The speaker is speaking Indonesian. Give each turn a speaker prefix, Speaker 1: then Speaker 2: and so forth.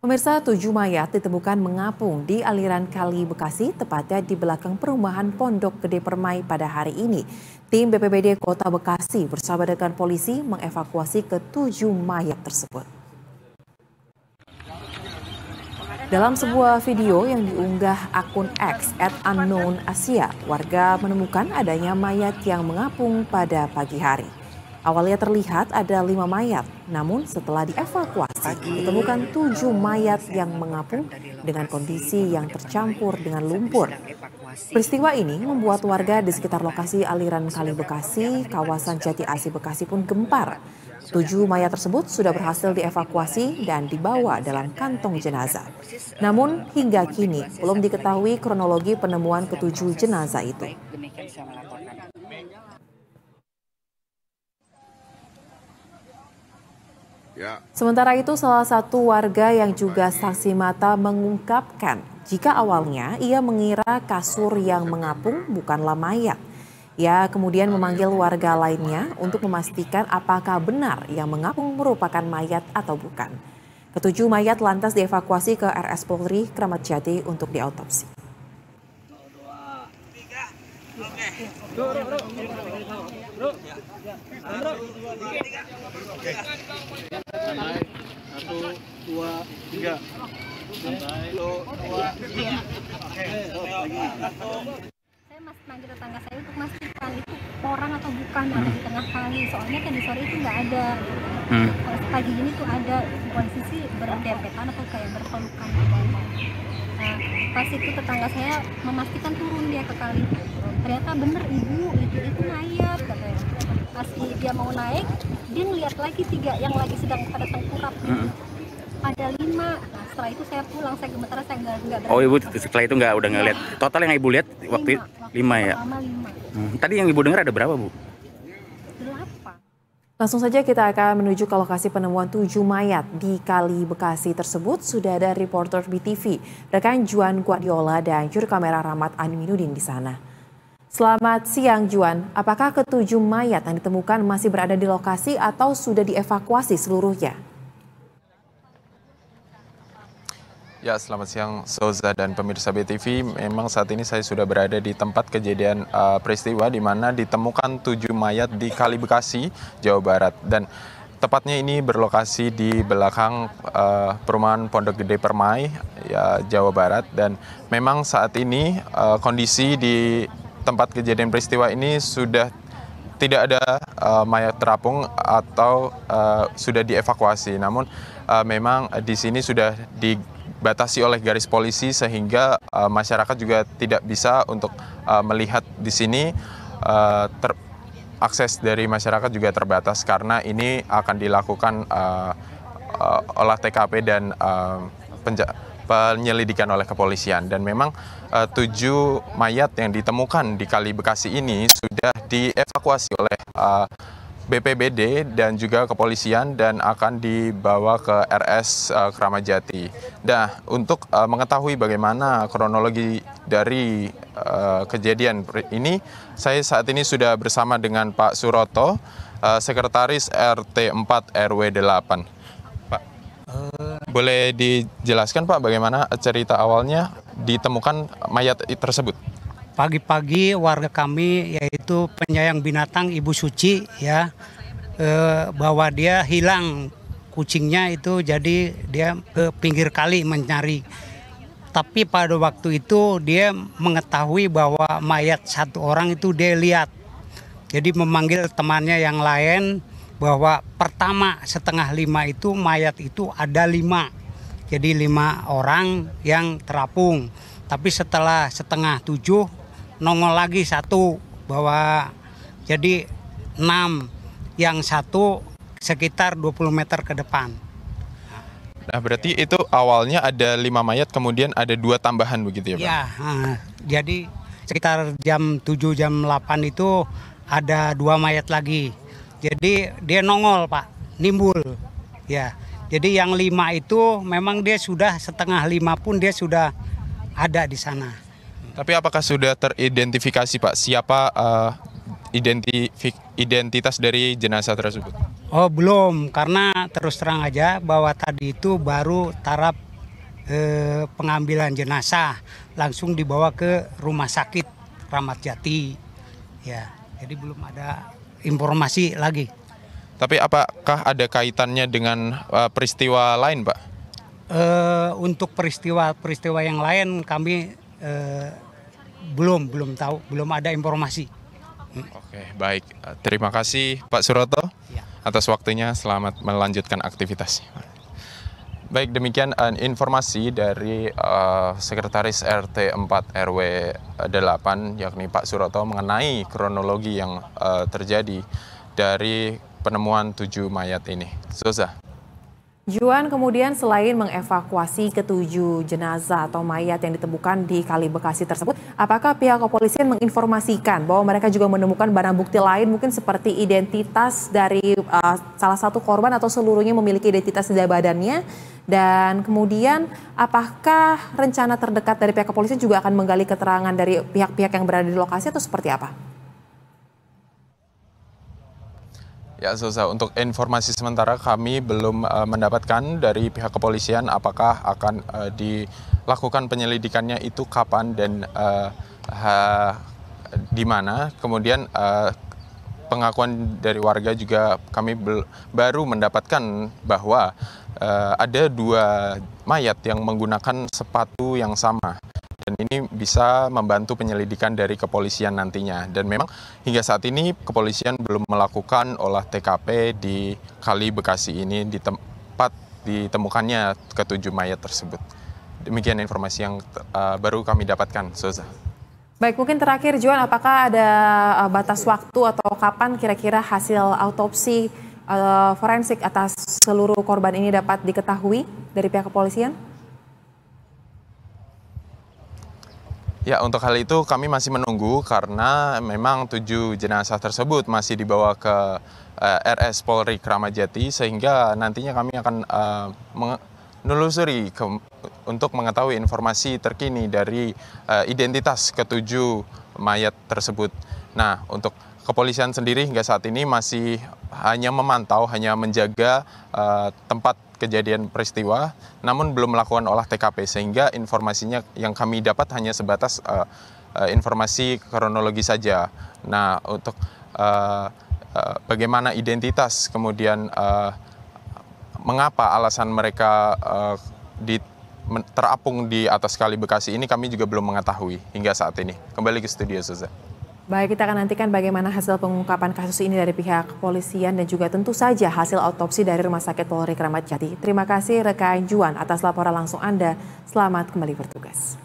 Speaker 1: Pemirsa, 7 mayat ditemukan mengapung di aliran Kali Bekasi, tepatnya di belakang perumahan Pondok Gede Permai pada hari ini. Tim BPBD Kota Bekasi bersama dengan polisi mengevakuasi ke-7 mayat tersebut. Dalam sebuah video yang diunggah akun X @unknownasia, warga menemukan adanya mayat yang mengapung pada pagi hari. Awalnya terlihat ada 5 mayat, namun setelah dievakuasi ditemukan 7 mayat yang mengapung dengan kondisi yang tercampur dengan lumpur. Peristiwa ini membuat warga di sekitar lokasi aliran Kali Bekasi, kawasan Jati Asih Bekasi pun gempar. 7 mayat tersebut sudah berhasil dievakuasi dan dibawa dalam kantong jenazah. Namun hingga kini belum diketahui kronologi penemuan ke-7 jenazah itu. Sementara itu, salah satu warga yang juga saksi mata mengungkapkan jika awalnya ia mengira kasur yang mengapung bukanlah mayat. Ia kemudian memanggil warga lainnya untuk memastikan apakah benar yang mengapung merupakan mayat atau bukan. Ke-7 mayat lantas dievakuasi ke RS Polri Kramat Jati untuk diautopsi.
Speaker 2: Santai, 1, 2, 3. Santai, 1, 2, 3.
Speaker 3: Saya masih manggil tetangga saya untuk memastikan itu orang atau bukan ada di tengah kali. Soalnya tadi sore itu nggak ada. Kalau pagi ini tuh ada posisi berdempetan atau kayak berpelukan di bawah. Nah, pas itu tetangga saya memastikan turun dia ke kali. Ternyata bener ibu itu mayat katanya. Pas dia mau naik, dia ngeliat lagi 3 yang lagi sedang pada tengkurap. Ada 5. Nah, setelah itu saya pulang, saya gemetar, saya nggak berani.
Speaker 4: Oh, ibu setelah itu udah nggak lihat. Total yang ibu lihat waktu 5 ya?
Speaker 3: 5.
Speaker 4: Tadi yang ibu dengar ada berapa, Bu?
Speaker 3: 8.
Speaker 1: Langsung saja kita akan menuju ke lokasi penemuan 7 mayat di Kali Bekasi tersebut. Sudah ada reporter BTV, rekan Juan Guardiola dan juru kamera Rahmat Aminuddin di sana. Selamat siang Juan, apakah ke-7 mayat yang ditemukan masih berada di lokasi atau sudah dievakuasi seluruhnya?
Speaker 5: Ya, selamat siang Soza dan pemirsa BTV. Memang saat ini saya sudah berada di tempat kejadian peristiwa di mana ditemukan 7 mayat di Kali Bekasi, Jawa Barat. Dan tepatnya ini berlokasi di belakang perumahan Pondok Gede Permai, ya, Jawa Barat. Dan memang saat ini kondisi di tempat kejadian peristiwa ini sudah tidak ada mayat terapung atau sudah dievakuasi. Namun memang di sini sudah dibatasi oleh garis polisi sehingga masyarakat juga tidak bisa untuk melihat di sini. Akses dari masyarakat juga terbatas karena ini akan dilakukan olah TKP dan penyelidikan oleh kepolisian. Dan memang 7 mayat yang ditemukan di Kali Bekasi ini sudah dievakuasi oleh BPBD dan juga kepolisian dan akan dibawa ke RS Kramat Jati. Nah, untuk mengetahui bagaimana kronologi dari kejadian ini, saya saat ini sudah bersama dengan Pak Suroto, Sekretaris RT 4 RW 8. Pak, boleh dijelaskan Pak bagaimana cerita awalnya ditemukan mayat tersebut?
Speaker 6: Pagi-pagi warga kami yaitu penyayang binatang Ibu Suci ya, bahwa dia hilang kucingnya itu, jadi dia ke pinggir kali mencari. Tapi pada waktu itu dia mengetahui bahwa mayat 1 orang itu dia lihat. Jadi memanggil temannya yang lain bahwa pertama setengah 5 itu mayat itu ada 5. Jadi 5 orang yang terapung. Tapi setelah setengah 7 nongol lagi 1 bahwa jadi 6, yang 1 sekitar 20 meter ke depan.
Speaker 5: Nah, berarti itu awalnya ada 5 mayat, kemudian ada 2 tambahan begitu ya Pak?
Speaker 6: Ya, jadi sekitar jam 7, jam 8 itu ada 2 mayat lagi. Jadi dia nongol Pak, nimbul. Ya, jadi yang 5 itu memang dia sudah setengah 5 pun dia sudah ada di sana.
Speaker 5: Tapi apakah sudah teridentifikasi Pak siapa identitas dari jenazah tersebut?
Speaker 6: Oh belum, karena terus terang aja bahwa tadi itu baru taraf pengambilan jenazah, langsung dibawa ke rumah sakit Kramat Jati. Ya, jadi belum ada informasi lagi.
Speaker 5: Tapi apakah ada kaitannya dengan peristiwa lain, Pak?
Speaker 6: Untuk peristiwa yang lain kami belum tahu, belum ada informasi.
Speaker 5: Oke, baik. Terima kasih Pak Suroto
Speaker 6: Ya.
Speaker 5: atas waktunya. Selamat melanjutkan aktivitasnya. Baik, demikian informasi dari Sekretaris RT 4 RW 8 yakni Pak Suroto mengenai kronologi yang terjadi dari penemuan 7 mayat ini. Zoza.
Speaker 1: Juan kemudian selain mengevakuasi ketujuh jenazah atau mayat yang ditemukan di Kali Bekasi tersebut, apakah pihak kepolisian menginformasikan bahwa mereka juga menemukan barang bukti lain mungkin seperti identitas dari salah satu korban atau seluruhnya memiliki identitas di badannya? Dan kemudian apakah rencana terdekat dari pihak kepolisian juga akan menggali keterangan dari pihak-pihak yang berada di lokasi atau seperti apa?
Speaker 5: Ya, Zoza, untuk informasi sementara kami belum mendapatkan dari pihak kepolisian apakah akan dilakukan penyelidikannya itu kapan dan di mana. Kemudian pengakuan dari warga juga kami baru mendapatkan bahwa ada 2 mayat yang menggunakan sepatu yang sama. Dan ini bisa membantu penyelidikan dari kepolisian nantinya. Dan memang hingga saat ini kepolisian belum melakukan olah TKP di Kali Bekasi ini di tempat ditemukannya ke-7 mayat tersebut. Demikian informasi yang baru kami dapatkan, Zoza.
Speaker 1: Baik, mungkin terakhir Juan, apakah ada batas waktu atau kapan kira-kira hasil autopsi forensik atas seluruh korban ini dapat diketahui dari pihak kepolisian?
Speaker 5: Ya, untuk hal itu kami masih menunggu karena memang 7 jenazah tersebut masih dibawa ke RS Polri Kramat Jati sehingga nantinya kami akan menelusuri untuk mengetahui informasi terkini dari identitas ke-7 mayat tersebut. Nah, untuk kepolisian sendiri hingga saat ini masih hanya memantau, hanya menjaga tempat kejadian peristiwa, namun belum melakukan olah TKP sehingga informasinya yang kami dapat hanya sebatas informasi kronologi saja. Nah, untuk bagaimana identitas, kemudian mengapa alasan mereka terapung di atas Kali Bekasi ini kami juga belum mengetahui hingga saat ini. Kembali ke studio, Suza.
Speaker 1: Baik, kita akan nantikan bagaimana hasil pengungkapan kasus ini dari pihak kepolisian dan juga tentu saja hasil autopsi dari Rumah Sakit Polri Kramat Jati. Terima kasih rekan Juan atas laporan langsung Anda. Selamat kembali bertugas.